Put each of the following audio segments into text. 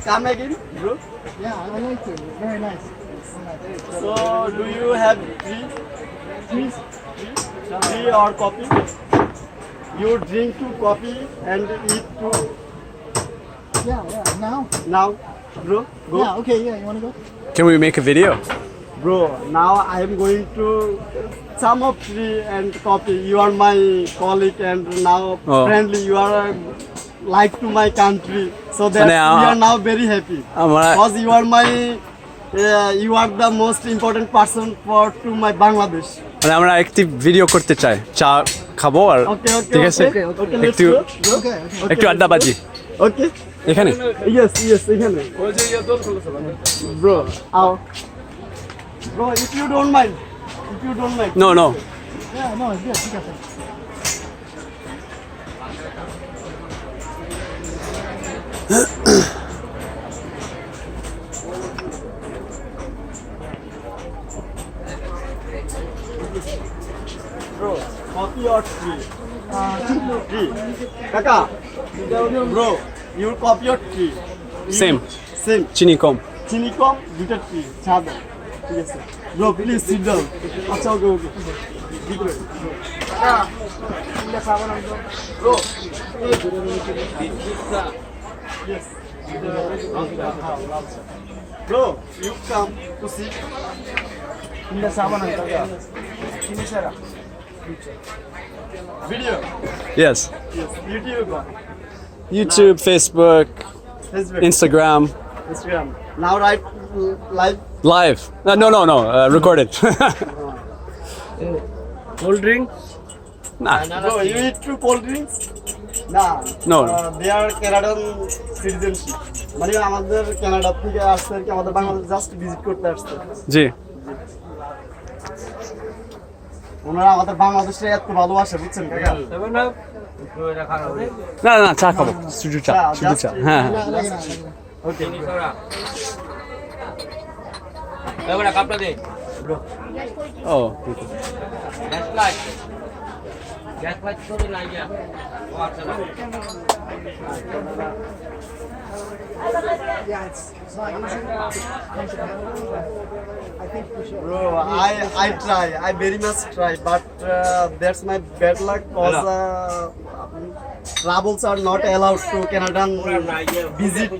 Come again, bro. Yeah, I like it. Very nice. So, do you have Please. tea or coffee? You drink to coffee and eat to Yeah. Now? now, bro. Go. Yeah, okay, yeah. You want to go? Can we make a video? Bro, now I am going to some of tea and coffee. You are my colleague and now Oh. friendly. You are like to my country. So that we are now very happy. Because you are my, you are the most important person for to my Bangladesh. মানে আমরা একটি video করতে চাই, চা খাবো আর Okay, okay, ঠিক আছে okay, okay, let's একটু go. Okay. একটু আড্ডাবাজি Okay. এখানে Yes, এখানে. Bro, bro, if you don't mind. No no Yeah, no, it's good. You got that. Bro, coffee or tea? Tea. Kaka, bro, your coffee or tea? Same Same. চিনি কম চিনি কম, দুটা টি, চা দাও। ঠিক আছে। Bro, please sit down. আচ্ছা, okay. Bro. Yes. Bro, you come to see. Video. yes Yes. YouTube. YouTube Facebook Facebook. Instagram Instagram. Now right live. live no recorded Cold drink. nah Bro, you eat two cold drinks? Nah. No. They are Canadian citizenship. মানে আমাদের Canada থেকে আসছে আর কি আমাদের Bangladesh just visit করতে আসছে। জি ওনারা আমাদের বাংলাদেশে এত ভালোবাসে বুঝছেন কাকা? না চা খাবো শুধু চা হ্যাঁ ওকে। ও Yeah, it's not easy. I think we should. Bro, I try. I very much try, but that's my bad luck cause travels are not allowed to Canadian visit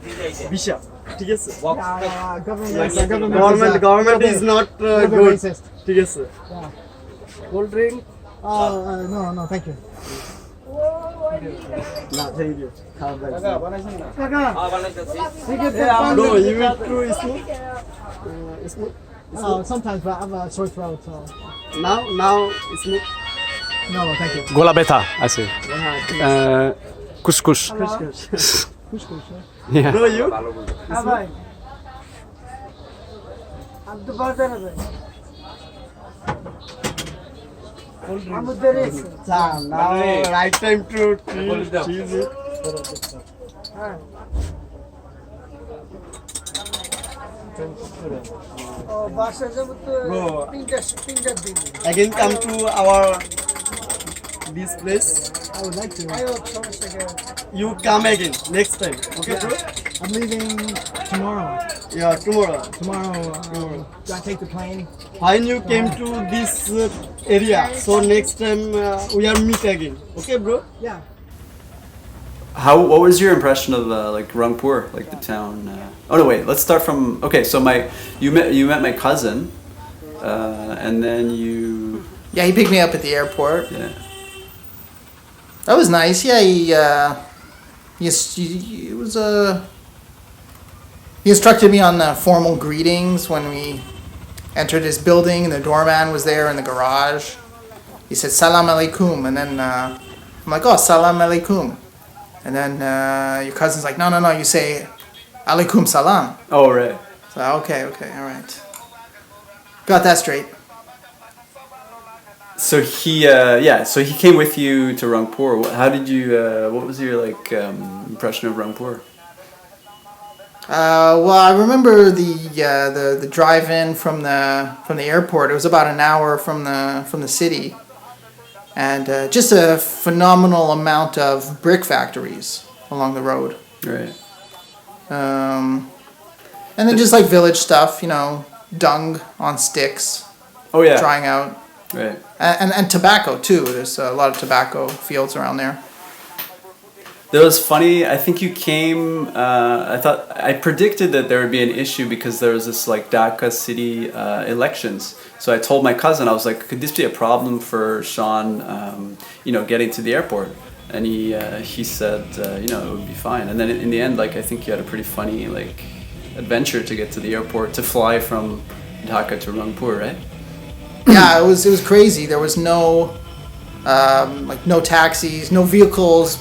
visa. ঠিক আছে? Government is not good. Racist. ঠিক আছে? Yeah. Cold drink? No, thank you. না, thank you. খারাপ লাগছে। Kaka. Bro, you eat to smoke? Smoke? Sometimes, but I'm a sore throat, so. Now smoke? No, thank you. গোলা ব্যথা আছে কুসকুস Push, yeah Bro, you? Now right time to choose it. Bro, again come to our this place. I would like to. You come again next time. Okay, bro? I'm leaving tomorrow. Yeah, tomorrow. Tomorrow, do I take the plane? When you came to this area, so next time we are meet again. Okay, bro? Yeah. What was your impression of like Rangpur, like the town? Oh no, wait. Let's start from. Okay, so you met my cousin, and then you. Yeah, he picked me up at the airport. Yeah. That was nice. Yeah, he instructed me on the formal greetings when we entered his building, and the doorman was there in the garage. He said "Salam alaikum," and then I'm like, "Oh, salam alaikum," and then your cousin's like, "No, you say alaikum salam." Oh right. So okay, all right, got that straight. So he came with you to Rangpur. How did you? What was your impression of Rangpur? Well, I remember the drive-in from the airport. It was about an hour from the city, and just a phenomenal amount of brick factories along the road. Right. And then just like village stuff, you know, dung on sticks, Oh yeah. drying out. Right. And tobacco too. There's a lot of tobacco fields around there. That was funny. I think you came. I predicted that there would be an issue because there was this like Dhaka city elections. So I told my cousin, I was like, could this be a problem for Sean? Getting to the airport. And he said, it would be fine. And then in the end, like I think you had a pretty funny like adventure to get to the airport to fly from Dhaka to Rangpur, right? Yeah, it was crazy. There was no no taxis, no vehicles,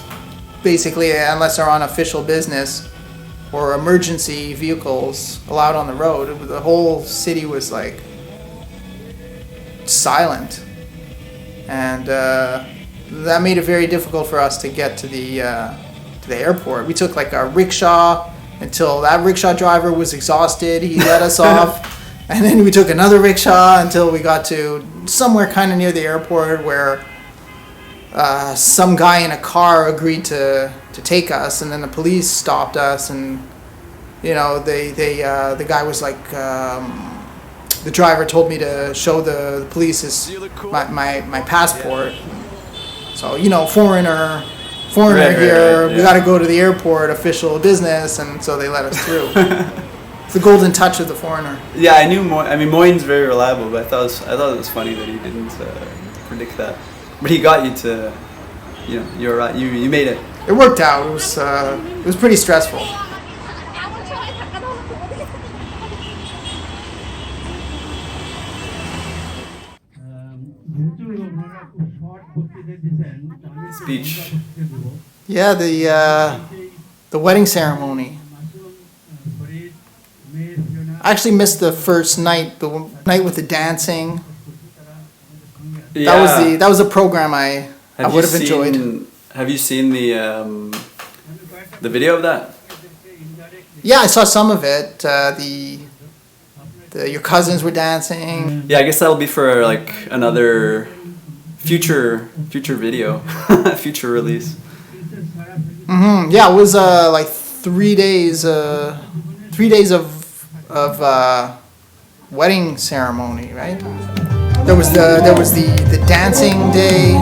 basically, unless they're on official business, or emergency vehicles allowed on the road. The whole city was like silent, and that made it very difficult for us to get to the airport. We took like a rickshaw until that rickshaw driver was exhausted. He let us off. And then we took another rickshaw until we got to somewhere kind of near the airport where some guy in a car agreed to take us, and then the police stopped us, and the guy was like, the driver told me to show the police my passport. So foreigner Right, here, yeah. we got to go to the airport, official business, and so they let us through. The golden touch of the foreigner. Yeah, I knew. Moin's very reliable, but I thought it was funny that he didn't predict that. But he got you to, you're right. You made it. It worked out. It was pretty stressful. Speech. Yeah, the wedding ceremony. I actually missed the first night, the night with the dancing. Yeah. That was a program I would have enjoyed. Have you seen the video of that? Yeah, I saw some of it. Your cousins were dancing. Yeah, I guess that'll be for like another future video, future release. Yeah, it was like 3 days. 3 days of wedding ceremony, right? There was the dancing day,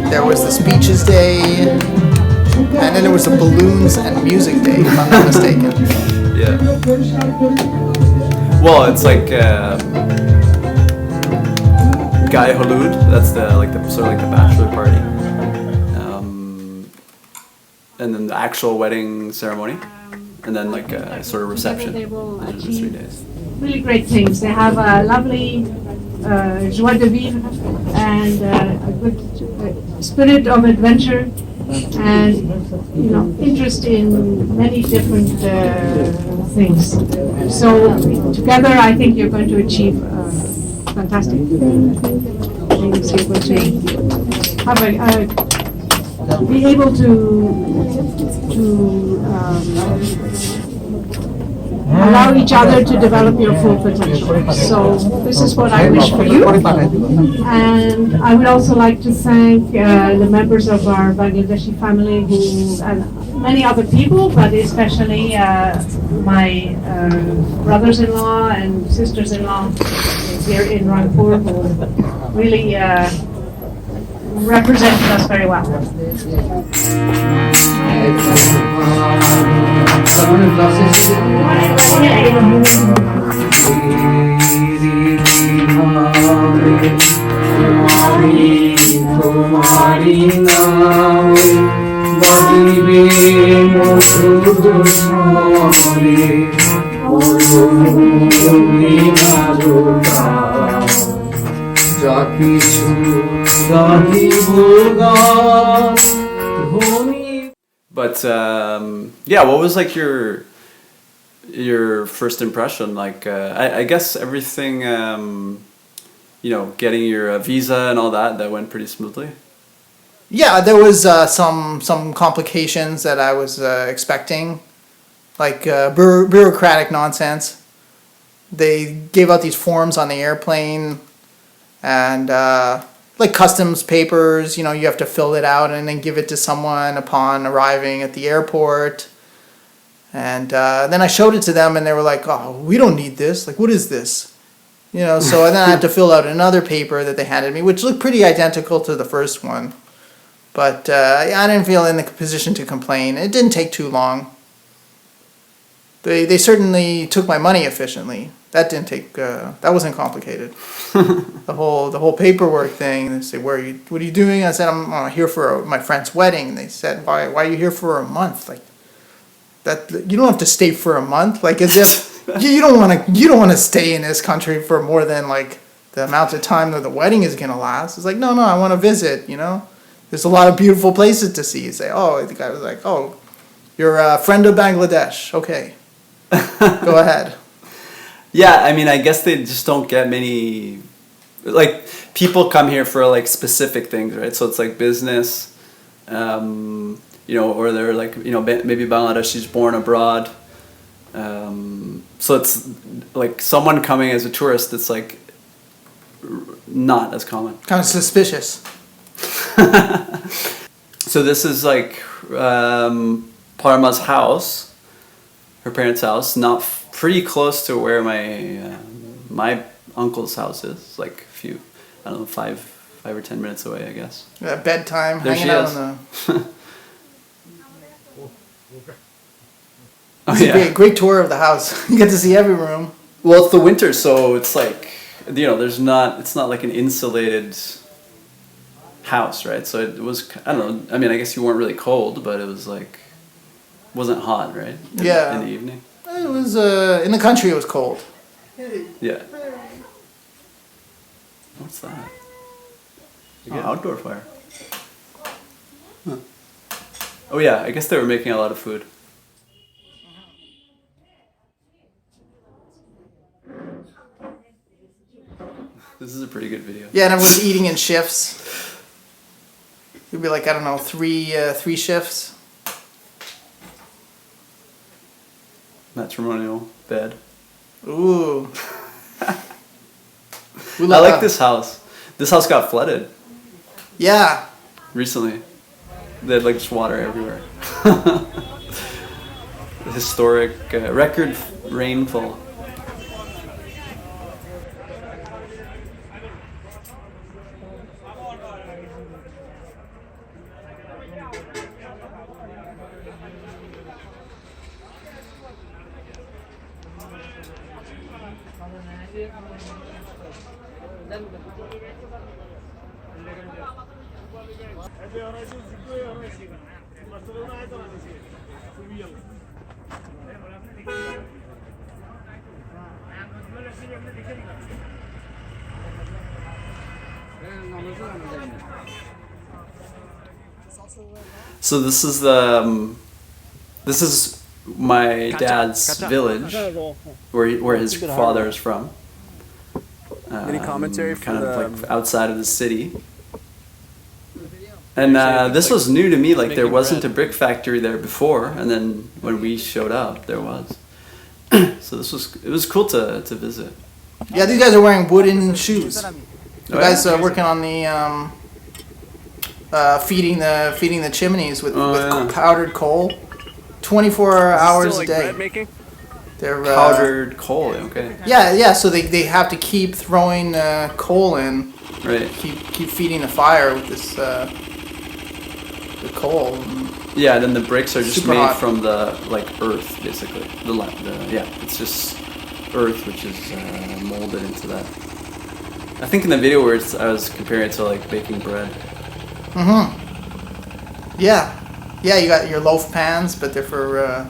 there was the speeches day, and then there was the balloons and music day, if I'm not mistaken. Yeah. Well, it's like Guy Holud. That's the sort of like the bachelor party, and then the actual wedding ceremony. And then like a sort of reception. They will Those are the 3 achieve days. really great things. They have a lovely joie de vivre and a good spirit of adventure, and interest in many different things. So together, I think you're going to achieve fantastic things. You're going to have be able to allow each other to develop your full potential. So this is what I wish for you. And I would also like to thank the members of our Bangladeshi family and many other people, but especially my brothers-in-law and sisters-in-law here in Rangpur, who really represented us very well. But yeah, what was like your first impression? Like I guess everything, getting your visa and all that went pretty smoothly. Yeah, there was some complications that I was expecting, like bureaucratic nonsense. They gave out these forms on the airplane, and like customs papers, you have to fill it out and then give it to someone upon arriving at the airport. And then I showed it to them, and they were like, "Oh, we don't need this. Like, what is this?" So then I had to fill out another paper that they handed me, which looked pretty identical to the first one. But I didn't feel in the position to complain. It didn't take too long. They certainly took my money efficiently. That didn't take. That wasn't complicated. the whole paperwork thing. They say, "What are you doing?" I said, "I'm here for my friend's wedding." And they said, "Why are you here for a month? Like that? You don't have to stay for a month. Like as if you don't want to stay in this country for more than like the amount of time that the wedding is gonna last." It's like, no, I want to visit. There's a lot of beautiful places to see. You say, "Oh," the guy was like, "Oh, you're a friend of Bangladesh. Okay, go ahead." Yeah, I mean, I guess they just don't get many, like, people come here for, like, specific things, right? So it's, like, business, or they're, like, maybe Bangladeshis born abroad. So it's, like, someone coming as a tourist that's, like, not as common. Kind of suspicious. So this is, like, Parma's house, her parents' house, pretty close to where my uncle's house is, like a few, I don't know, 5 or 10 minutes away, I guess. Bedtime, there hanging out on the. It's a great tour of the house. You get to see every room. Well, it's the winter, so it's like it's not like an insulated house, right? So it was, I don't know. I mean, I guess you weren't really cold, but it was like wasn't hot, right? In the evening. It was in the country. It was cold. Yeah. What's that? Outdoor fire. Huh. Oh yeah, I guess they were making a lot of food. This is a pretty good video. Yeah, and everyone's eating in shifts. It'd be like, I don't know, three shifts. Matrimonial bed. Ooh. I like this house. This house got flooded. Yeah. Recently. They had like just water everywhere. Historic record rainfall. So this is my dad's village, where his father is from. Any commentary from kind of like outside of the city. And this was new to me. Like there wasn't a brick factory there before, and then when we showed up, there was. So it was cool to visit. Yeah, these guys are wearing wooden shoes. The guys are working on the feeding the chimneys with powdered coal, 24 hours a day. Bread making? They're powdered coal. Okay. Yeah. So they have to keep throwing coal in. Right. Keep feeding the fire with this the coal. Yeah. Then the bricks are just Super made hot. from the earth, basically. It's just earth which is molded into that. I think in the video where I was comparing it to like baking bread. Yeah. You got your loaf pans, but they're for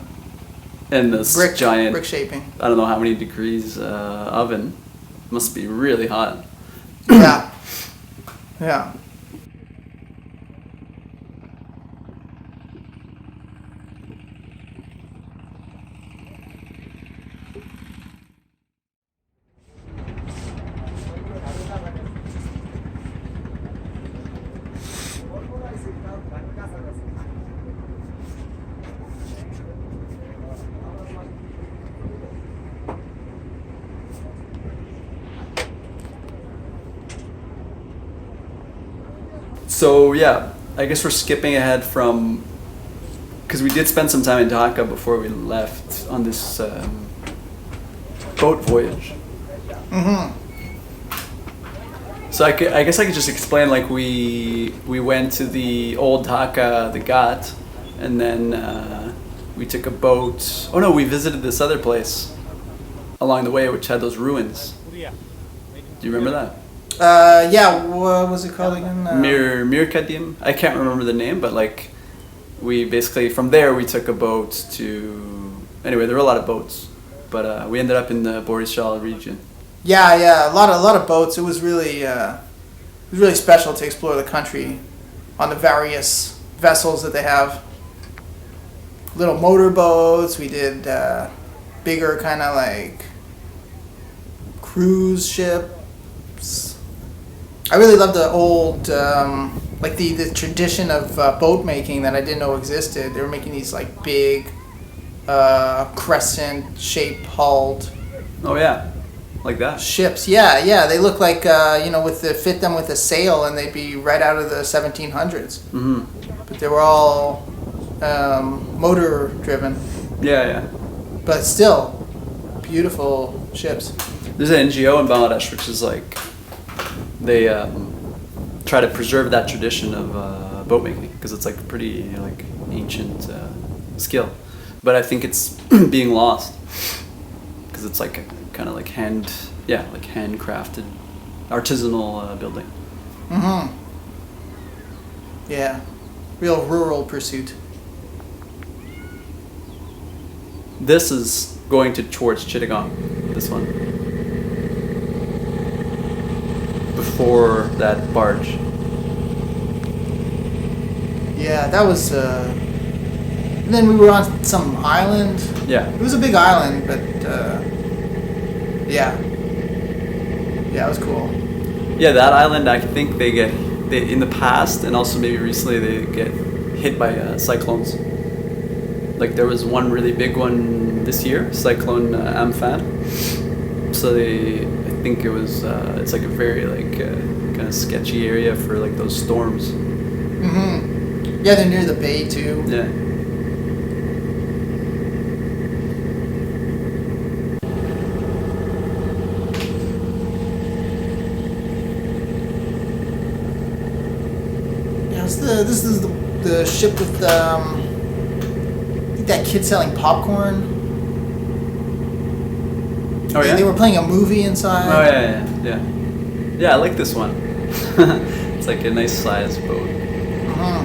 And this giant brick shaping. I don't know how many degrees oven. Must be really hot. Yeah. So yeah, I guess we're skipping ahead from because we did spend some time in Dhaka before we left on this boat voyage. So I guess I could just explain, like, we went to the old Dhaka, the Ghat, and then we took a boat. Oh no, we visited this other place along the way, which had those ruins. Do you remember that? Yeah, what was it called again? Mir Kadim. I can't remember the name, but like, we basically, from there we took a boat to, anyway, there were a lot of boats, but we ended up in the Barisal region. Yeah, a lot of boats. It was really special to explore the country on the various vessels that they have. Little motor boats. We did bigger kind of like cruise ships. I really love the old like the tradition of boat making that I didn't know existed. They were making these like big crescent shaped hulled. Oh yeah. Like that? Ships, yeah. They look like, fit them with a sail, and they'd be right out of the 1700s. Mm-hmm. But they were all motor driven. Yeah. But still, beautiful ships. There's an NGO in Bangladesh which is like, they try to preserve that tradition of boat making, because it's like a pretty like ancient skill. But I think it's being lost, because it's like kind of like handcrafted, artisanal building. Mm-hmm. Yeah, real rural pursuit. This is going towards Chittagong, this one. Before that barge. Yeah, that was, and then we were on some island. Yeah. It was a big island, but, yeah, it was cool. Yeah, that island, I think they in the past, and also maybe recently, they get hit by cyclones. Like there was one really big one this year, Cyclone Amphan. So I think it was, it's like a very like kind of sketchy area for like those storms. Mm-hmm. Yeah, they're near the bay too. Yeah. This is the ship with I think that kid selling popcorn. Oh yeah. They were playing a movie inside. Oh yeah. Yeah, I like this one. It's like a nice sized boat. Uh-huh.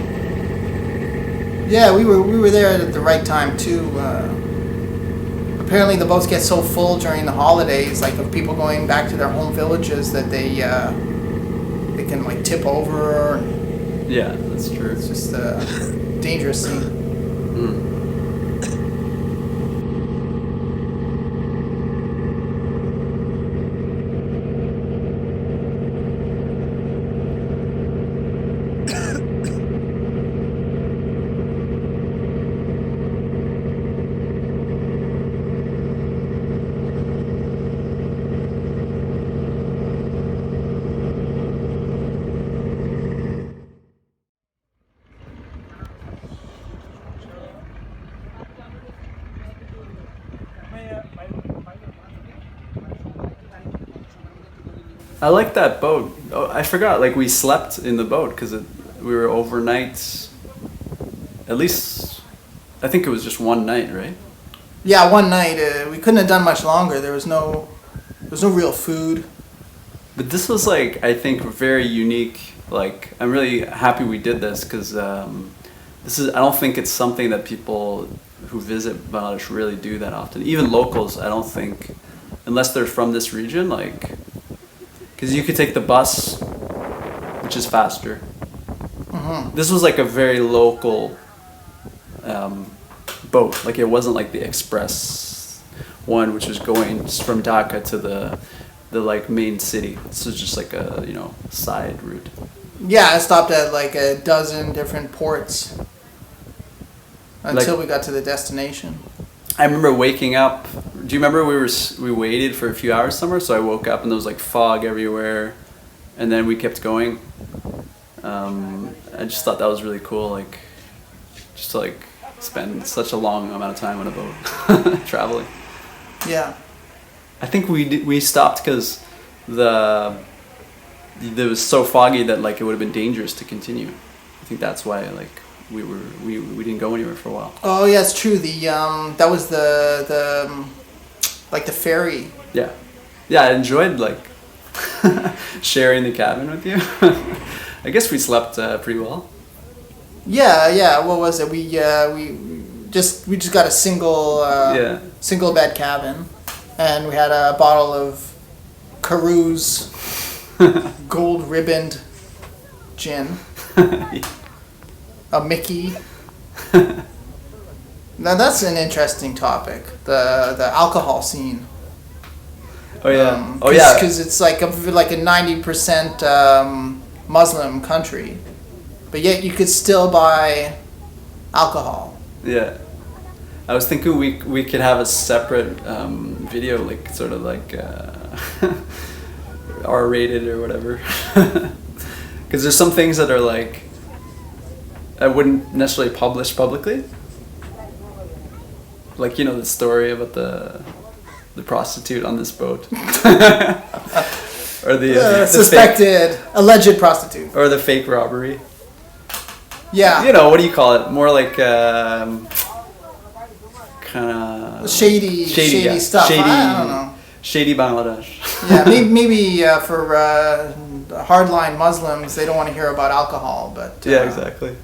Yeah, we were there at the right time too. Apparently, the boats get so full during the holidays, like of people going back to their home villages, that they can like tip over. Yeah, that's true. It's just a dangerous scene. I like that boat. Oh, I forgot. Like we slept in the boat because we were overnight. At least, I think it was just one night, right? Yeah, one night. We couldn't have done much longer. There was no real food. But this was like, I think, very unique. Like I'm really happy we did this because this is. I don't think it's something that people who visit Bangladesh really do that often. Even locals, I don't think, unless they're from this region, like. Because you could take the bus, which is faster. Mm-hmm. This was like a very local boat. Like it wasn't like the express one, which was going just from Dhaka to the like main city. This was just like a side route. Yeah, I stopped at like a dozen different ports until we got to the destination. I remember waking up. Do you remember we waited for a few hours somewhere? So I woke up and there was like fog everywhere, and then we kept going. I just thought that was really cool, like just to like spend such a long amount of time on a boat traveling. Yeah. I think we stopped because it was so foggy that like it would have been dangerous to continue. I think that's why like we didn't go anywhere for a while. Oh yeah, it's true. That was the like the ferry. Yeah, I enjoyed like sharing the cabin with you. I guess we slept pretty well. Yeah. What was it? We just got a single bed cabin, and we had a bottle of Carews gold ribboned gin. A Mickey. Now that's an interesting topic. The alcohol scene. Oh yeah. Because it's like a 90% Muslim country, but yet you could still buy alcohol. Yeah. I was thinking we could have a separate video, like sort of like R-rated or whatever. Because there's some things that are like I wouldn't necessarily publish publicly. Like, the story about the prostitute on this boat. Or the suspected, alleged prostitute. Or the fake robbery. Yeah. What do you call it? More like kind of shady stuff. I don't know. Shady Bangladesh. Yeah, maybe for hardline Muslims, they don't want to hear about alcohol, but yeah, exactly.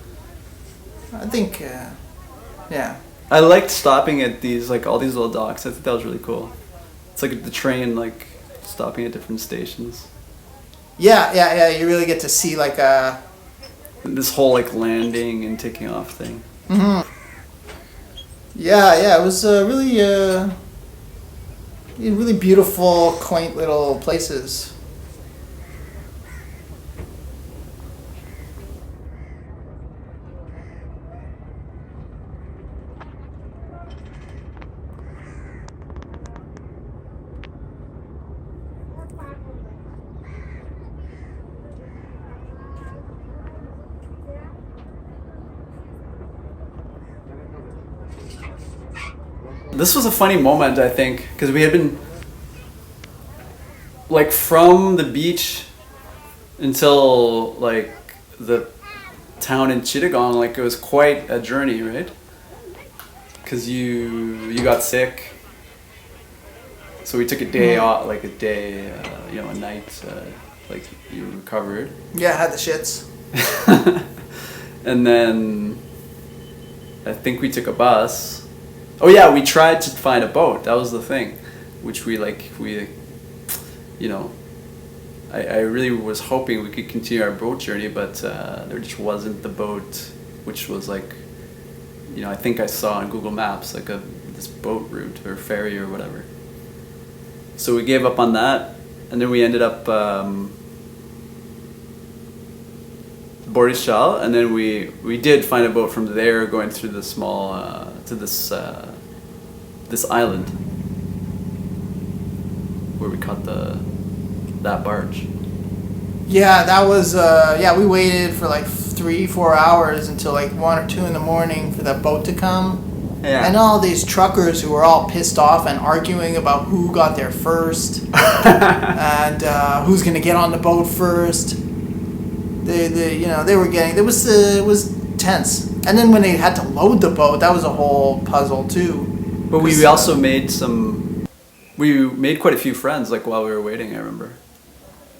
I think, yeah. I liked stopping at these all these little docks. I think that was really cool. It's like the train, like stopping at different stations. Yeah. You really get to see like this whole like landing and taking off thing. Mm-hmm. Yeah. It was really beautiful, quaint little places. This was a funny moment, I think, because we had been like from the beach until like the town in Chittagong, like it was quite a journey, right? Because you got sick, so we took a day off, like a day, a night, like you recovered. Yeah, I had the shits. And then I think we took a bus. Oh yeah, we tried to find a boat. That was the thing, which I really was hoping we could continue our boat journey, but there just wasn't the boat, which was like, I think I saw on Google Maps like this boat route or ferry or whatever. So we gave up on that, and then we ended up Barisal, and then we did find a boat from there going through the small to this island where we caught that barge. Yeah, that was we waited for like 3-4 hours until like 1 or 2 in the morning for that boat to come. Yeah. And all these truckers who were all pissed off and arguing about who got there first and who's gonna get on the boat first. They were getting it was tense. And then when they had to load the boat, that was a whole puzzle too. But we also made quite a few friends like while we were waiting, I remember.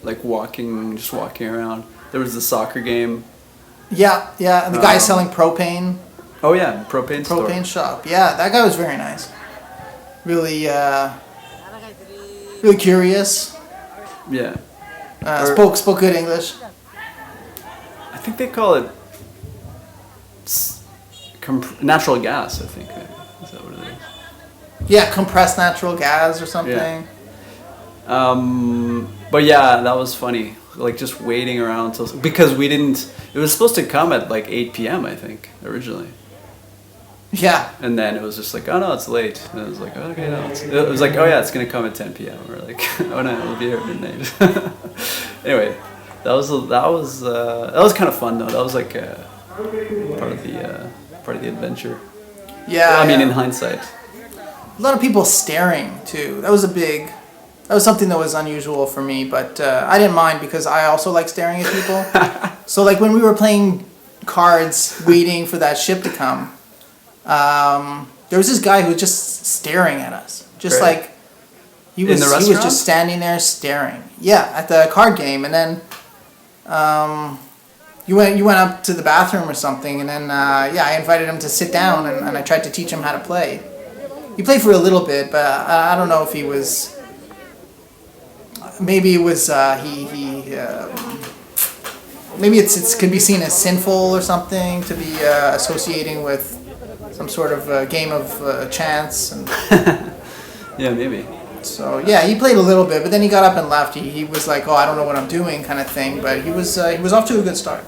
Like just walking around. There was the soccer game. Yeah, and the guy selling propane. Oh yeah, propane shop. Yeah, that guy was very nice. Really really curious. Yeah. Spoke good English. I think they call it natural gas, I think. Is that what it is? Yeah, compressed natural gas or something. Yeah. But yeah, that was funny. Like just waiting around because it was supposed to come at like 8 p.m. I think originally. Yeah. And then it was just like, oh no, it's late. And it was like, oh, okay, no. It was like, oh yeah, it's gonna come at 10 p.m. Or like, oh no, it'll be here at midnight. Anyway, that was kind of fun though. That was like part of the adventure. Yeah. I mean, yeah. in hindsight. A lot of people staring too. That was something that was unusual for me, but I didn't mind because I also like staring at people. So like when we were playing cards, waiting for that ship to come, there was this guy who was just staring at us, just Right. like he was just standing there staring. Yeah, at the card game, and then you went up to the bathroom or something, and then I invited him to sit down, and I tried to teach him how to play. He played for a little bit, but I don't know if he was. Maybe it was maybe it could be seen as sinful or something to be associating with some sort of game of chance. And Yeah, maybe. so yeah, he played a little bit, but then he got up and left. He was like, "Oh, I don't know what I'm doing," kind of thing. But he was off to a good start.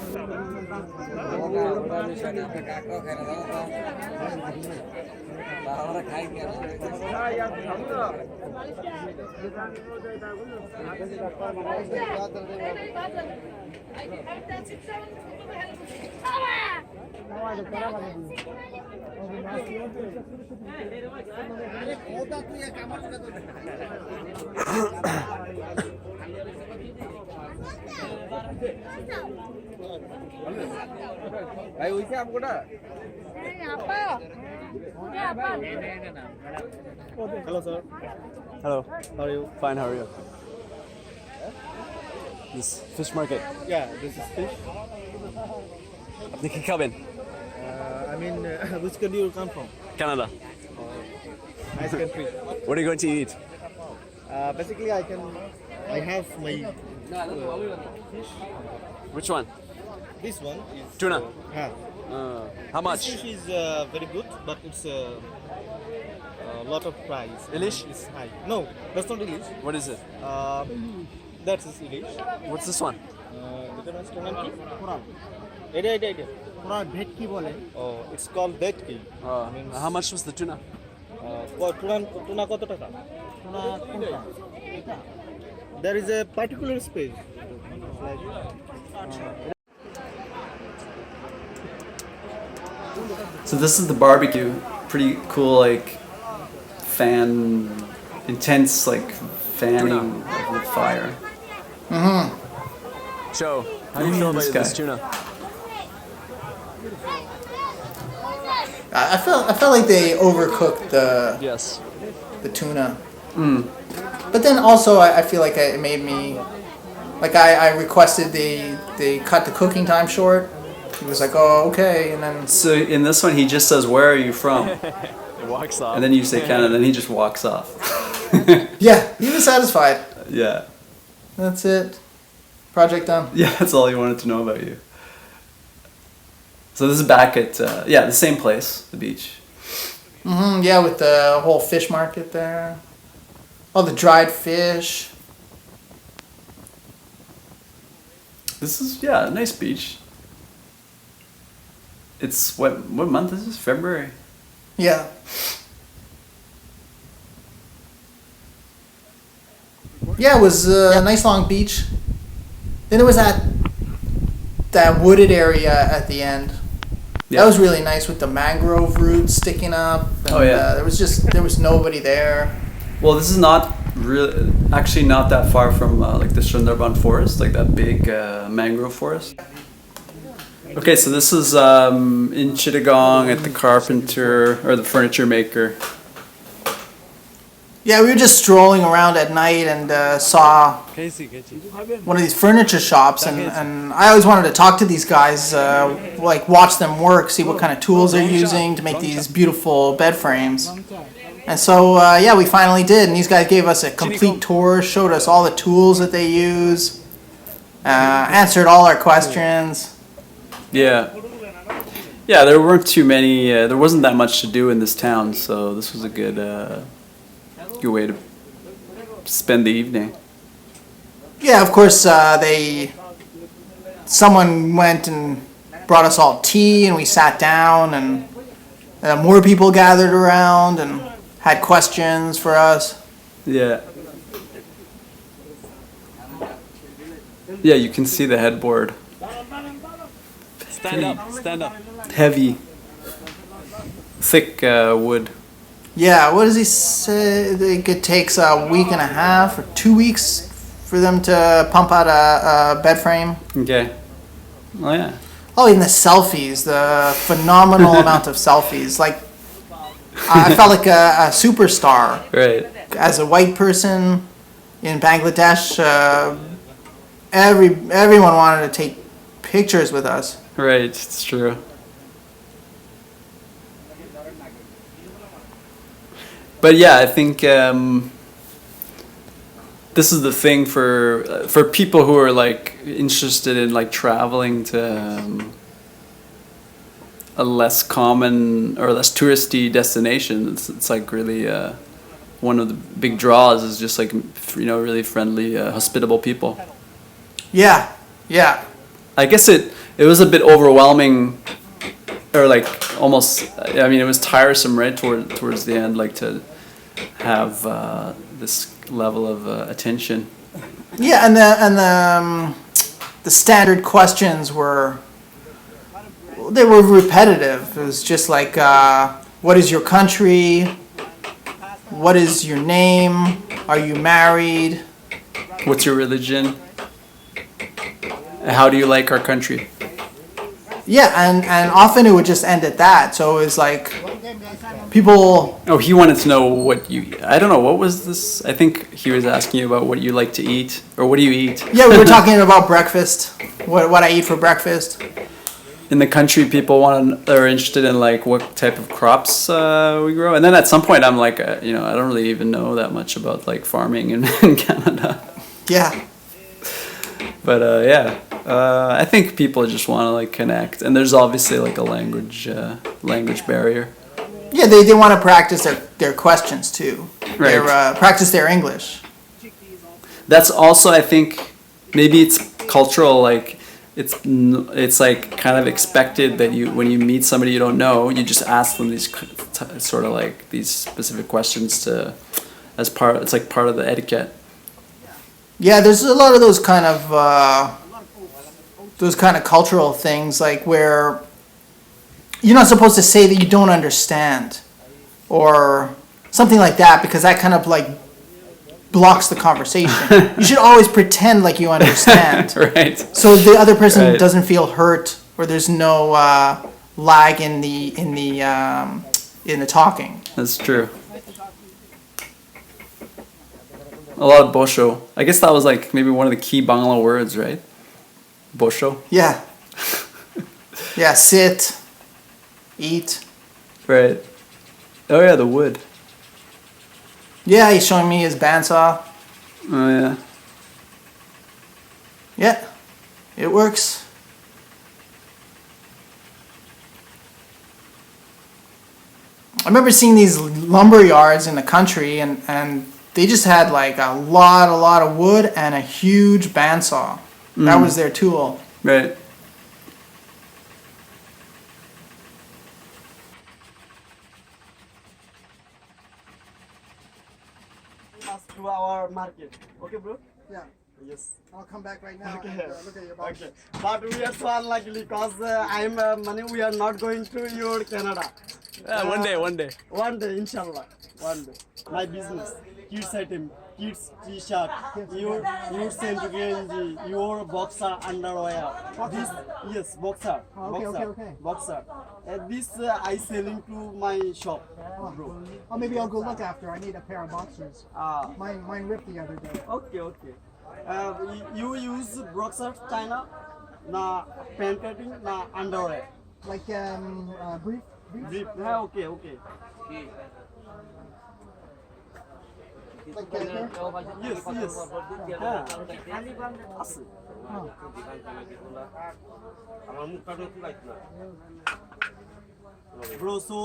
Hello, sir. Hello. How are you? Fine. How are you? This fish market. Yeah, this is fish. আপনি কি খাবেন? I mean, which country you come from? Canada. Nice country. What are you going to eat? Basically, I have my fish. Which one? This one is Tuna. How This much? fish is very good, but it's a lot of price. Elish? It's high. No, that's not Elish. What is it? That is Elish. What's this one? এটা মাছটার নাম কি? এটা ওরা ভেটকি বলে Oh, it's called vetki. How much was the tuna? Tuna কত টাকা? ওরা কোনটা There is a particular space. Like, So this is the barbecue. Pretty cool, like intense, like fanning of the fire. Joe, how do you feel about this tuna? I felt like they overcooked Yes. the tuna. But then also I feel like it made me like I requested they cut the cooking time short. He was like, "Oh, okay," and then So in this one, he just says, "Where are you from?" It walks off. And then you say Canada, and he just walks off. yeah, he was satisfied. Yeah. That's it. Project done. Yeah, that's all he wanted to know about you. So this is back at, the same place, the beach. Yeah, with the whole fish market there. All the dried fish. This is, a nice beach. It's, what month is this? February? Yeah. Yeah, it was a nice long beach. Then there was that wooded area at the end. Yeah. That was really nice with the mangrove roots sticking up. And, Oh, yeah. There was nobody there. Well, this is actually not that far from like the Sundarban forest, like that big mangrove forest. Okay, so this is in Chittagong at the carpenter or the furniture maker. Yeah, we were just strolling around at night and saw one of these furniture shops, and I always wanted to talk to these guys, like watch them work, see what kind of tools they're using to make these beautiful bed frames. And so, we finally did, and these guys gave us a complete tour, showed us all the tools that they use, answered all our questions. Yeah. Yeah, there weren't too many, there wasn't that much to do in this town, so this was a good way to spend the evening. Yeah, of course, someone went and brought us all tea, and we sat down, and more people gathered around and had questions for us. Yeah. Yeah, you can see the headboard. Stand up. Heavy. thick wood. Yeah, what does he say? I think it takes a week and a half or 2 weeks for them to pump out a bed frame. Okay. Oh yeah. Oh, and the selfies, the phenomenal amount of selfies. Like, I felt like a superstar. Right. As a white person in Bangladesh, everyone wanted to take pictures with us. Right, it's true. But yeah, I think this is the thing for people who are like interested in like traveling to a less common or less touristy destination. It's like really one of the big draws is just like, you know, really friendly, hospitable people. Yeah, yeah. I guess it was a bit overwhelming, or like almost. I mean, it was tiresome, right, towards the end, like to have this level of attention. Yeah, and the standard questions were repetitive. It was just like, what is your country? What is your name? Are you married? What's your religion? How do you like our country? Yeah, and often it would just end at that. So it was like people. Oh, he wanted to know what you. I don't know, what was this? I think he was asking you about what you like to eat, or what do you eat? Yeah, we were talking about breakfast. What I eat for breakfast. In the country, people are interested in like what type of crops we grow, and then at some point, I'm like, I don't really even know that much about like farming in Canada. Yeah. But I think people just want to like connect, and there's obviously like a language barrier. Yeah, they want to practice their questions too. Right. Practice their English. That's also, I think, maybe it's cultural. Like it's like kind of expected that when you meet somebody you don't know, you just ask them these sort of like these specific questions it's like part of the etiquette. Yeah, there's a lot of those kind of cultural things, like where you're not supposed to say that you don't understand or something like that, because that kind of like blocks the conversation. You should always pretend like you understand. Right. So the other person Right. doesn't feel hurt, or there's no lag in the talking. That's true. A lot of bosho. I guess that was like maybe one of the key Bangla words, right? Bosho. Yeah. Yeah, sit, eat. Right. Oh yeah, the wood. Yeah, he's showing me his bandsaw. Oh yeah. Yeah, it works. I remember seeing these lumber yards in the country, and they just had like a lot of wood and a huge bandsaw. That was their tool. Right. To our market. Okay, bro? Yeah. Yes. I'll come back right now Okay. and look at your box. Okay. But we are so unlucky because we are not going to your Canada. One day. One day, inshallah. One day. My business. Kids item, kids t-shirt, your sent Genji, your boxer underwear. This, yes, boxer. Okay. Boxer. This I selling to my shop, bro. Oh, maybe I'll go look after. I need a pair of boxers. Mine ripped the other day. Okay. You use boxer China, na pant cutting, na underwear. Like brief. Brief. Yeah, okay. Like here. Yes. আছে. Bro, so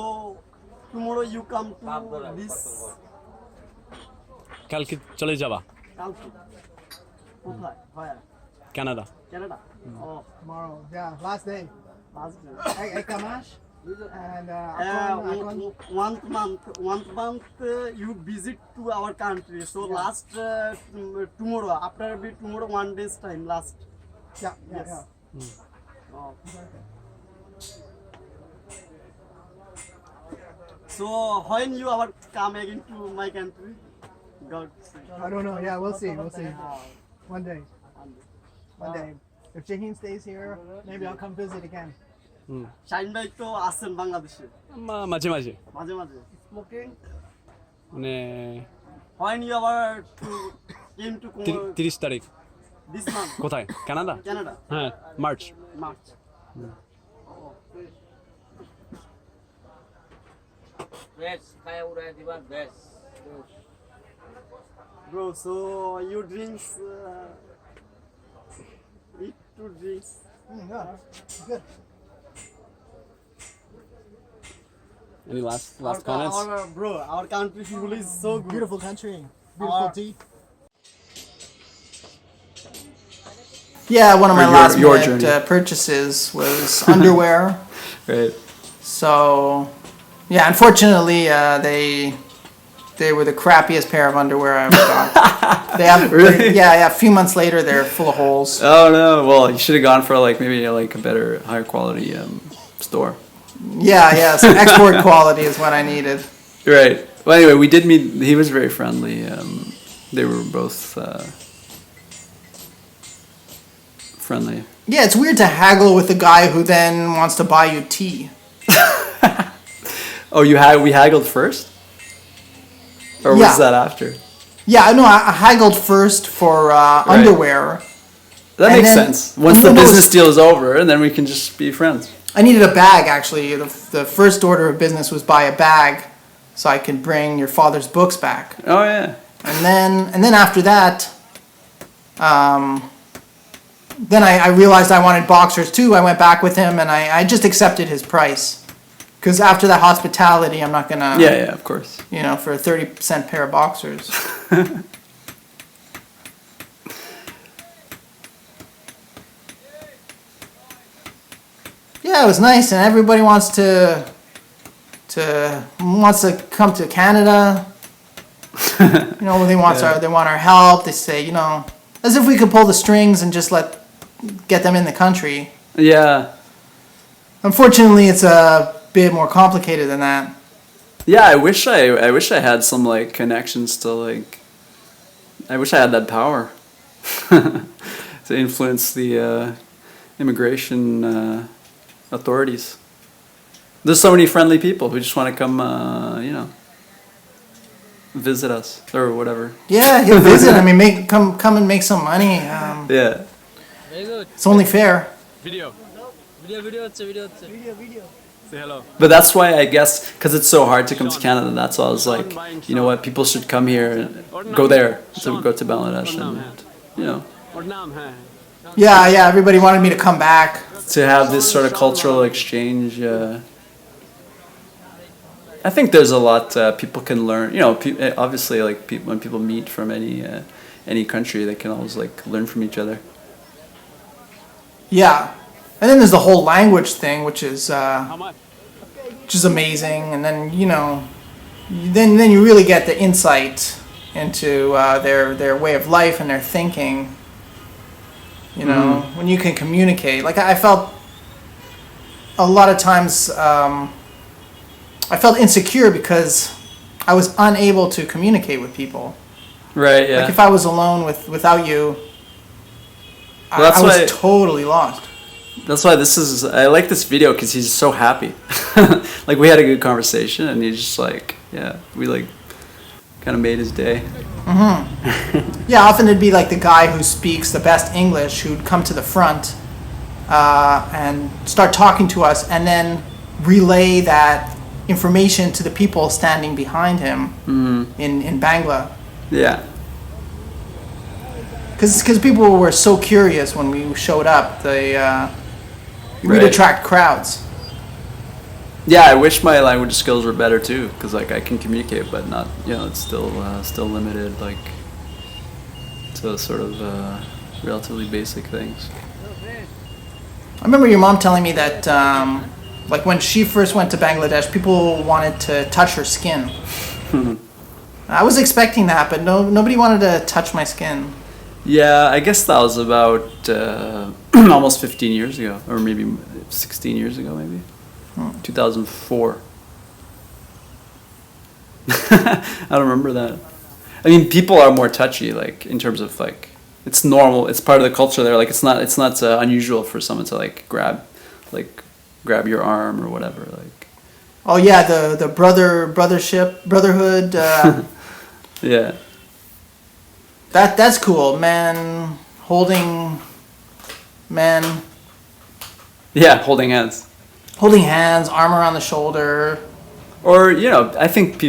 tomorrow you come to this. কালকে চলে যাবা কালকে কোথায়? হয় Canada Canada. Oh, Tomorrow. Yeah, last day. last day. Hey, Kamash. And one month you visit to our country. So last tomorrow, after tomorrow 1 day's time. Last. yeah. Oh. So when you ever come again to my country? God. I don't know. Yeah, we'll see. We'll see. One day. One day. If Shahin stays here, maybe I'll come visit again. Shahin ভাই তো আছেন বাংলাদেশে মাঝে মাঝে মাঝে মাঝে smoking মানে when you ever to came to 30 তারিখ this month কোথায় কানাডা Canada হ্যাঁ March Best, kaya uray di ba? Best. bro so you drinks eat two drinks Yeah, good. any last comments bro our country people is so good. Beautiful country. Beautiful tea. Yeah, one of my Or last your minute journey. Purchases was underwear. Right. So, yeah, unfortunately, they were the crappiest pair of underwear I ever got. They have, Really? yeah. A few months later, they're full of holes. Oh no! Well, you should have gone for like maybe like a better, higher quality store. Yeah. Some export quality is what I needed. Right. Well, anyway, we did meet. He was very friendly. They were both friendly. Yeah, it's weird to haggle with a guy who then wants to buy you tea. Oh, we haggled first, or Yeah. was that after? Yeah, no, I haggled first for underwear. That And makes then- sense. Once the No, business deal is over, and then we can just be friends. I needed a bag, actually. The first order of business was buy a bag so I could bring your father's books back. Oh yeah. And then after that, then I realized I wanted boxers too. I went back with him and I just accepted his price. Because after that hospitality, I'm not gonna, Yeah, of course. for a 30% pair of boxers. Yeah, it was nice, and everybody wants to come to Canada. They want our help. They say, as if we could pull the strings and just get them in the country. Yeah. Unfortunately, it's a bit more complicated than that. Yeah, I wish I had some like connections to I wish I had that power to influence the immigration authorities. There's so many friendly people who just want to come, visit us or whatever. Yeah, he'll visit. I mean, come and make some money. Yeah. Very good. It's only fair. Video. Video. Say hello. But that's why I guess, because it's so hard to come to Canada, that's why I was like, you know what, people should come here and go there, so go to Bangladesh and, और नाम है Yeah. Everybody wanted me to come back. to have this sort of cultural exchange. I think there's a lot people can learn. Obviously, when people meet from any country, they can always learn from each other. Yeah, and then there's the whole language thing, which is how much amazing. And then then you really get the insight into their way of life and their thinking. When you can communicate. I felt a lot of times I felt insecure because I was unable to communicate with people. Right. Yeah. If I was alone without you, Well, I was totally lost. That's why I like this video because he's so happy. We had a good conversation and he's just we kind of made his day. Yeah, often it'd be the guy who speaks the best English who'd come to the front and start talking to us and then relay that information to the people standing behind him in Bangla. Yeah. Because people were so curious when we showed up. We'd attract crowds. Yeah, I wish my language skills were better too, because I can communicate, but not, it's still limited, to sort of relatively basic things. I remember your mom telling me that, when she first went to Bangladesh, people wanted to touch her skin. I was expecting that, but nobody wanted to touch my skin. Yeah, I guess that was about almost 15 years ago, or maybe 16 years ago, maybe. 2004. I don't remember that. I mean, people are more touchy, like in terms of like it's normal. It's part of the culture there. Like it's not unusual for someone to like grab your arm or whatever. Like Oh yeah, the brotherhood. yeah, That's cool. Man holding yeah, holding hands. arm around the shoulder. Or I think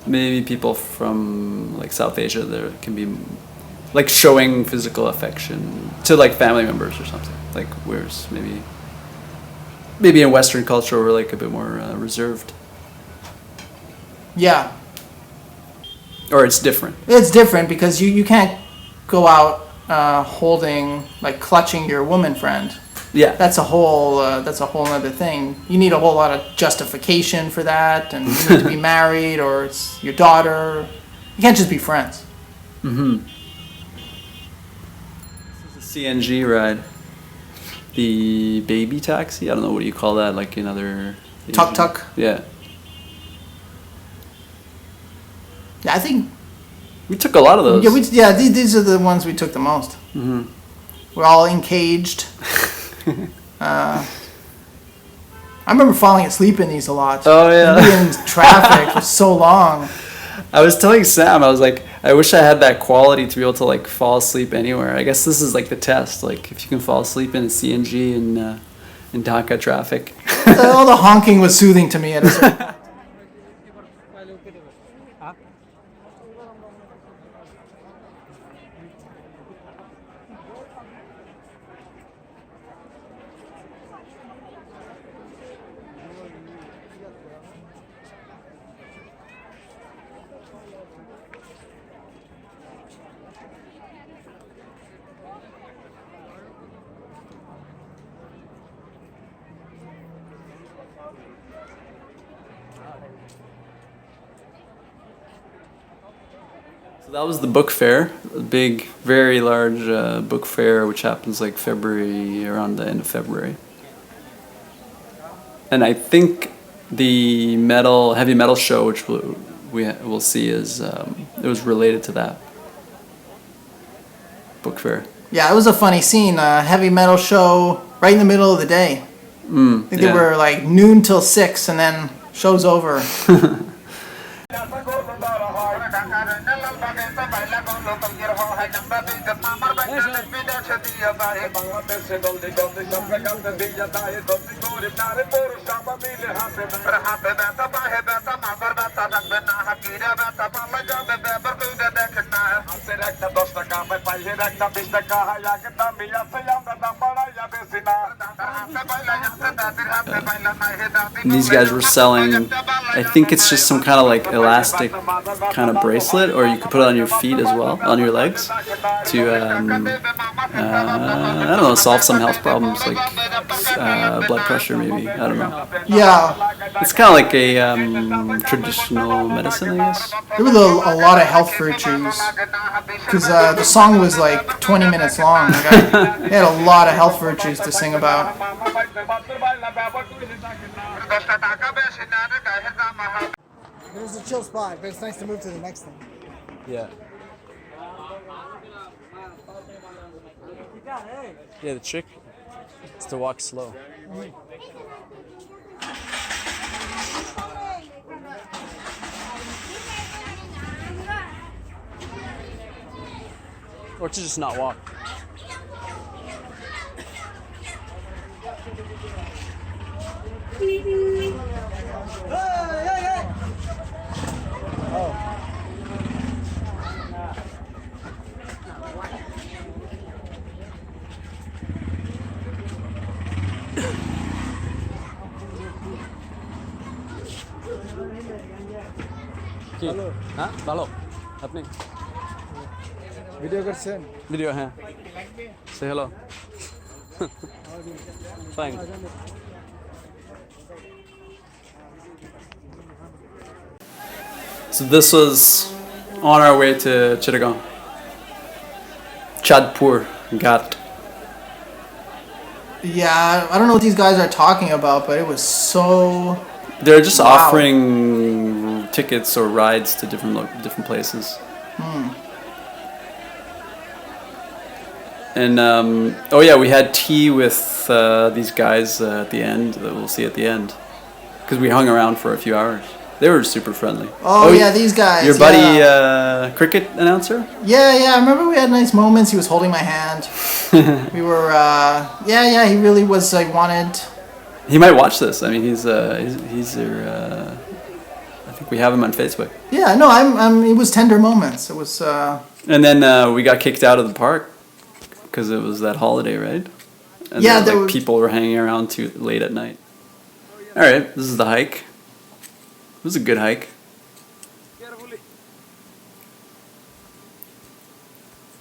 maybe people from like South Asia there can be like showing physical affection to like family members or something. Like whereas maybe in Western culture we're like a bit more reserved. Yeah, Or it's different. it's different because you can't go out like clutching your woman friend. Yeah. That's a whole other thing. You need a whole lot of justification for that, and you need to be married or it's your daughter. You can't just be friends. Mm-hmm. This is a CNG ride. The baby taxi? I don't know, what do you call that? Like in other... Tuk-tuk. Yeah. Yeah, I think... We took a lot of those. Yeah, these are the ones we took the most. Mm-hmm. We're all encaged. I remember falling asleep in these a lot. Oh, yeah. Being in traffic for so long. I was telling Sam, I was like, I wish I had that quality to be able to like fall asleep anywhere. I guess this is like the test. Like if you can fall asleep in a CNG in Dhaka traffic. All the honking was soothing to me at a certain point. So that was the book fair, a big, very large book fair, which happens like February, around the end of February. And I think the heavy metal show, which we'll see, is it was related to that book fair. Yeah, it was a funny scene. Heavy metal show right in the middle of the day. I think they were like noon till 6, and then show's over. And these guys were selling, I think it's just some kind of like elastic kind of bracelet, or you could put it on your feet as well, on your legs, to I don't know, solve some health problems like blood pressure maybe. I don't know. Yeah. It's kind of like a traditional medicine, I guess. There was a lot of health virtues because the song was like 20 minutes long. They had a lot of health virtues to sing about. There's a chill spot, but it's nice to move to the next thing. Yeah. Yeah, the trick is to walk slow. Or to just not walk. Hello हाँ ভালো আপনি video করছেন video হ্যাঁ say hello fine so this was on our way to Chittagong Chadpur Ghat. Yeah, I don't know what these guys are talking about, but it was so... They're just Wow. offering tickets or rides to different places. And oh yeah, we had tea with these guys at the end that we'll see at the end, because we hung around for a few hours. They were super friendly. Oh yeah, these guys. Your buddy, cricket announcer? Yeah, I remember we had nice moments. He was holding my hand. We were, he really was, wanted... He might watch this. I mean, he's your, I think we have him on Facebook. Yeah, no, it was tender moments. It was, And then we got kicked out of the park because it was that holiday, right? And yeah, people were hanging around too late at night. All right, this is the hike. It was a good hike.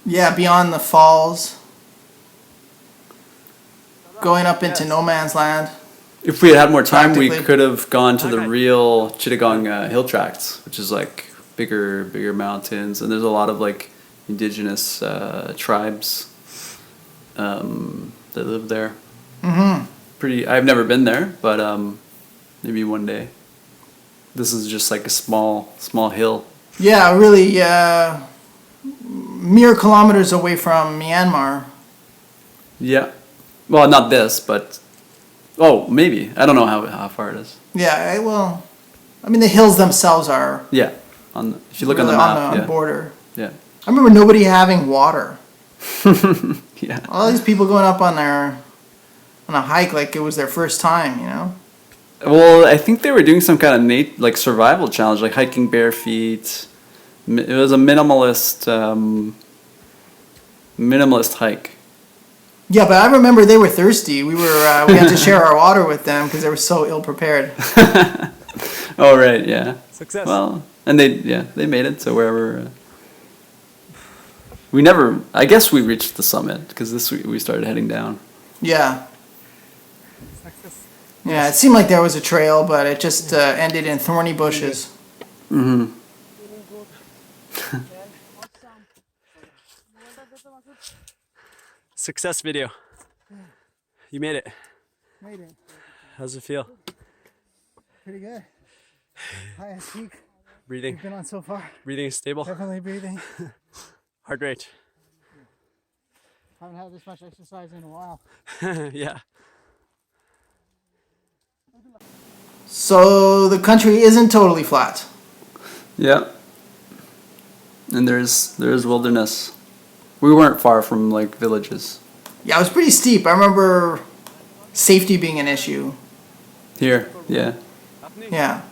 Yeah, beyond the falls. Going up into no man's land. If we had more time, we could have gone to the real Chittagong hill tracts, which is like bigger mountains, and there's a lot of like indigenous tribes that live there. Mm-hmm. I've never been there, but maybe one day. This is just like a small hill. Yeah, really, mere kilometers away from Myanmar. Yeah. Well, not this, but... Oh, maybe. I don't know how far it is. Yeah, well... I mean, the hills themselves are... Yeah. If you look on the map, on the border. Yeah. I remember nobody having water. Yeah. All these people going up on a hike like it was their first time, you know? Well, I think they were doing some kind of survival challenge, like hiking bare feet. It was a minimalist hike. Yeah, but I remember they were thirsty. We had to share our water with them because they were so ill prepared. Oh right, yeah. Success. Well, and they made it to wherever. I guess we reached the summit because we started heading down. Yeah. Yeah, it seemed like there was a trail, but it just ended in thorny bushes. Mm-hmm. Success video. You made it. Made it. How's it feel? Pretty good. Highest peak Breathing. we've been on so far. Breathing is stable. Definitely breathing. Heart rate. Haven't had this much exercise in a while. Yeah. So the country isn't totally flat. Yeah. And there's wilderness. We weren't far from like villages. Yeah, it was pretty steep. I remember safety being an issue. Here, yeah. Yeah.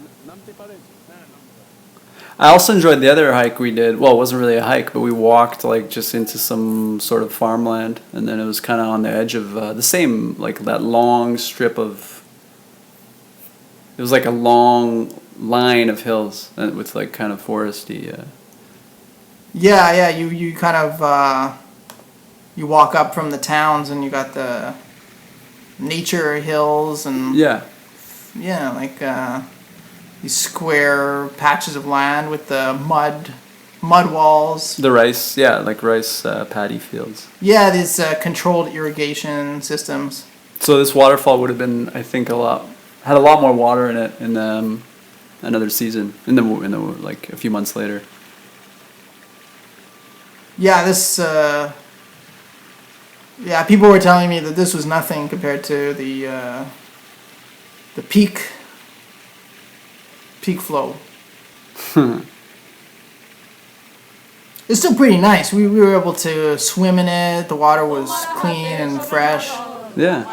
I also enjoyed the other hike we did. Well, it wasn't really a hike, but we walked like just into some sort of farmland, and then it was kind of on the edge of the same, like that long strip of. It was like a long line of hills with like kind of foresty. Yeah. You kind of you walk up from the towns, and you got the nature hills and like these square patches of land with the mud walls. The rice, like rice paddy fields. Yeah, these controlled irrigation systems. So this waterfall would have been, I think, had a lot more water in it in another season, in the like a few months later. Yeah, this. People were telling me that this was nothing compared to the peak flow. It's still pretty nice. We were able to swim in it. The water was clean and fresh. Yeah.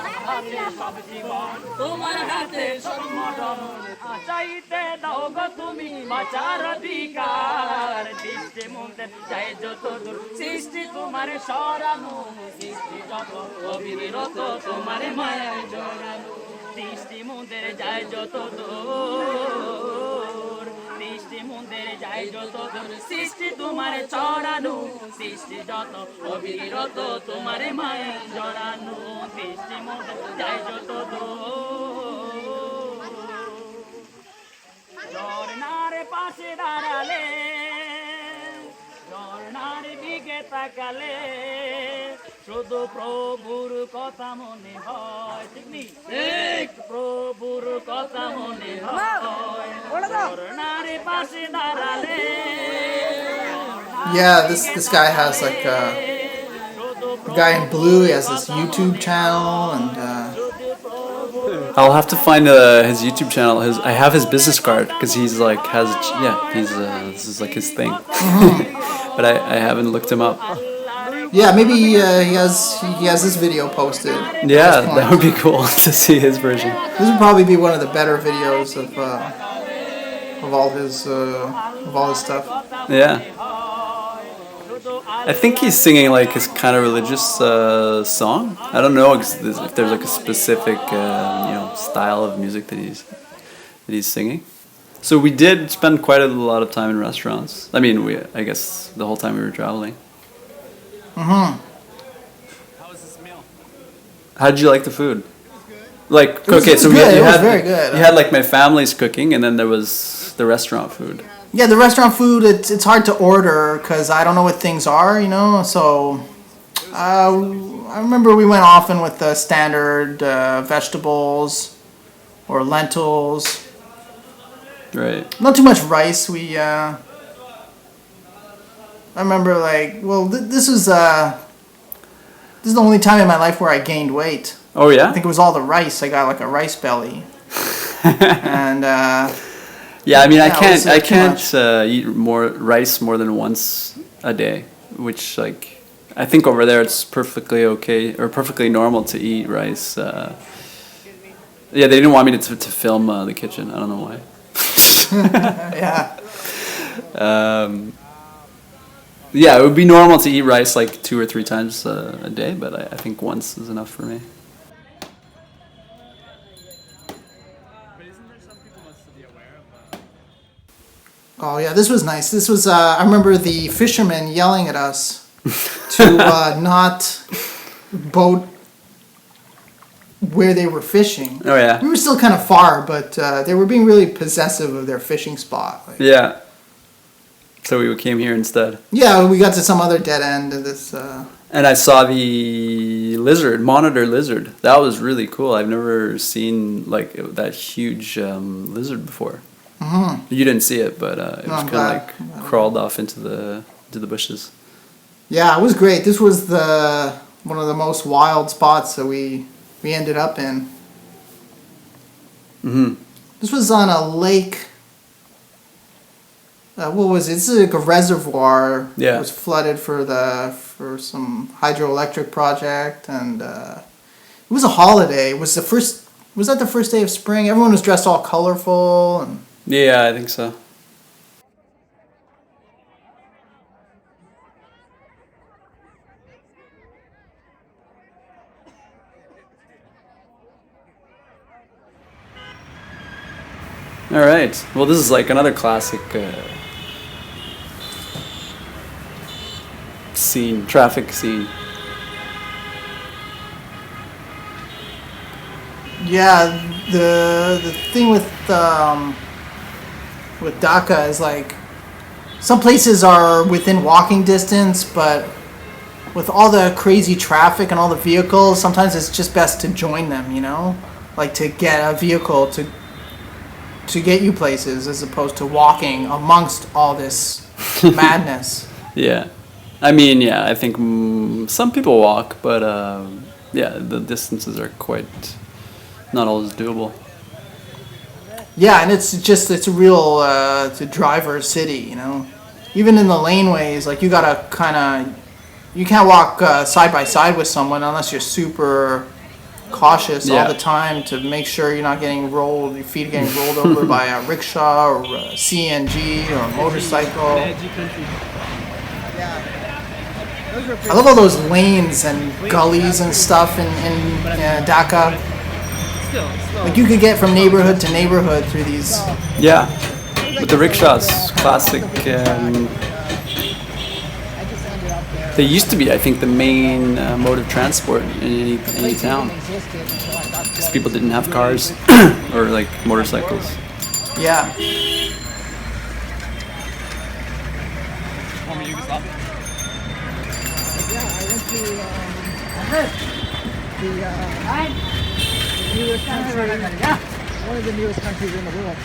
ঝর্ণারে পাশে দাঁড়ালে ঝর্ণার দিকে তাকালে শুধু প্রভুর কথা মনে হয় ঠিক নেই প্রভুর কথা মনে হয় করুণারে পাশে দাঁড়ালে Yeah, this guy has like a guy in blue. He has this YouTube channel, and I'll have to find his YouTube channel. I have his business card because he's like this is like his thing. But I haven't looked him up. yeah, maybe he has this video posted. at Yeah, this point. that would be cool to see his version. This would probably be one of the better videos of all his stuff. Yeah. I think he's singing like his kind of religious song. I don't know if there's like a specific style of music that he's singing. So we did spend quite a lot of time in restaurants. I mean, I guess the whole time we were traveling. Mm-hmm. How was this meal? How did you like the food? Like was good. It was very good. You had like my family's cooking, and then there was the restaurant food. Yeah, the restaurant food, it's hard to order because I don't know what things are, so I remember we went often with the standard vegetables or lentils. Right. Not too much rice. I remember this is the only time in my life where I gained weight. Oh yeah? I think it was all the rice. I got like a rice belly. And yeah, I mean, yeah, I can't eat more rice more than once a day, which like I think over there it's perfectly okay or perfectly normal to eat rice. Yeah, they didn't want me to film the kitchen. I don't know why. yeah. Yeah, it would be normal to eat rice like 2 or 3 times a day, but I think once is enough for me. Oh yeah, this was nice. This was I remember the fishermen yelling at us to not boat where they were fishing. Oh yeah. We were still kind of far, but they were being really possessive of their fishing spot. Yeah. So we came here instead. Yeah, we got to some other dead end of this. And I saw the monitor lizard. That was really cool. I've never seen like that huge lizard before. Mm-hmm. You didn't see it, but it was kind of like crawled off into the bushes. Yeah, it was great. This was one of the most wild spots that we ended up in. Mm-hmm. This was on a lake. What was it? This is like a reservoir. Yeah. It was flooded for some hydroelectric project, and it was a holiday. Was that the first day of spring? Everyone was dressed all colorful and. Yeah, I think so. All right. Well, this is like another classic traffic scene. Yeah, the thing with Dhaka is like some places are within walking distance, but with all the crazy traffic and all the vehicles, sometimes it's just best to join them, like to get a vehicle to get you places as opposed to walking amongst all this madness. Yeah. I mean, yeah, I think some people walk, but yeah, the distances are quite not always doable. Yeah, and it's a real it's a driver city, Even in the laneways, like you can't walk side by side with someone unless you're super cautious all the time to make sure you're not getting rolled, your feet are getting rolled over by a rickshaw or a CNG or a motorcycle. I love all those lanes and gullies and stuff in Dhaka. Like you could get from neighborhood to neighborhood through these. Yeah, with the rickshaws, classic. They used to be, I think, the main mode of transport in any town, because people didn't have cars or like motorcycles. Yeah. Yeah, I went to the newest country. One of the newest countries in the world.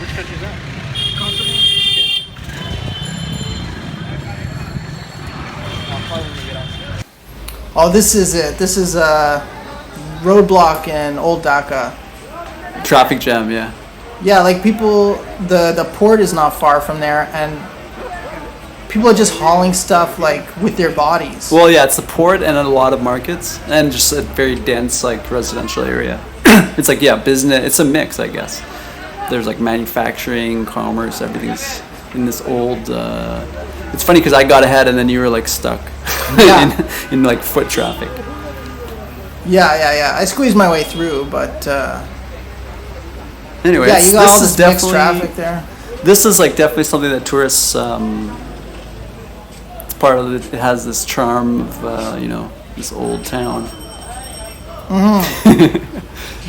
Which country is that? Oh, this is it. This is a roadblock in Old Dhaka. Traffic jam, yeah. Yeah, like people, the port is not far from there, and people are just hauling stuff like with their bodies. Well, yeah, it's the port and a lot of markets and just a very dense like residential area. It's like, yeah, business. It's a mix, I guess. There's like manufacturing, commerce, everything's in this old. It's funny because I got ahead and then you were like stuck Yeah. in like foot traffic. Yeah. I squeezed my way through, but Anyway, yeah, you got all this is this mixed definitely traffic there. this is like definitely something that tourists. It's part of it. It has this charm of this old town.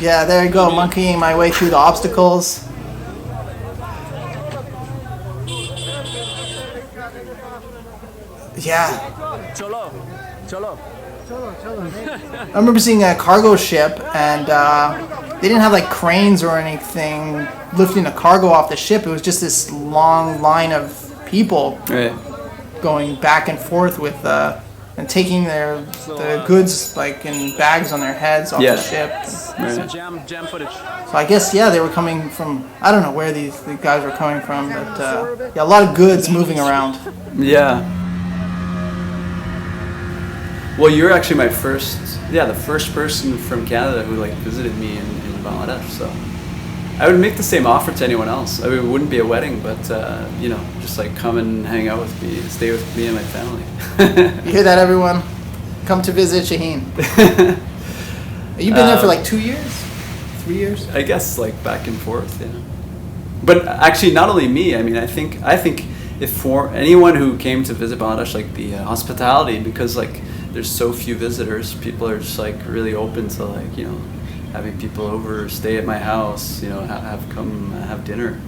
Yeah, there you go, monkeying my way through the obstacles. Yeah. I remember seeing a cargo ship, and they didn't have like cranes or anything lifting the cargo off the ship. It was just this long line of people Right. going back and forth with and taking the goods like in bags on their heads off Yeah. the ship. Right. Jam footage. So I guess they were coming from, I don't know where the guys were coming from, but yeah, a lot of goods moving around. Yeah. Well, you're actually the first person from Canada who like visited me in Bangladesh. So I would make the same offer to anyone else. I mean, it wouldn't be a wedding, but just like come and hang out with me, stay with me and my family. You hear that, everyone? Come to visit Shahin. You've been there for like 2 years? 3 years? I guess like back and forth, yeah. But actually, not only me. I mean, I think if for anyone who came to visit Bangladesh, like the hospitality, because like there's so few visitors, people are just like really open to like having people over, stay at my house, have come have dinner.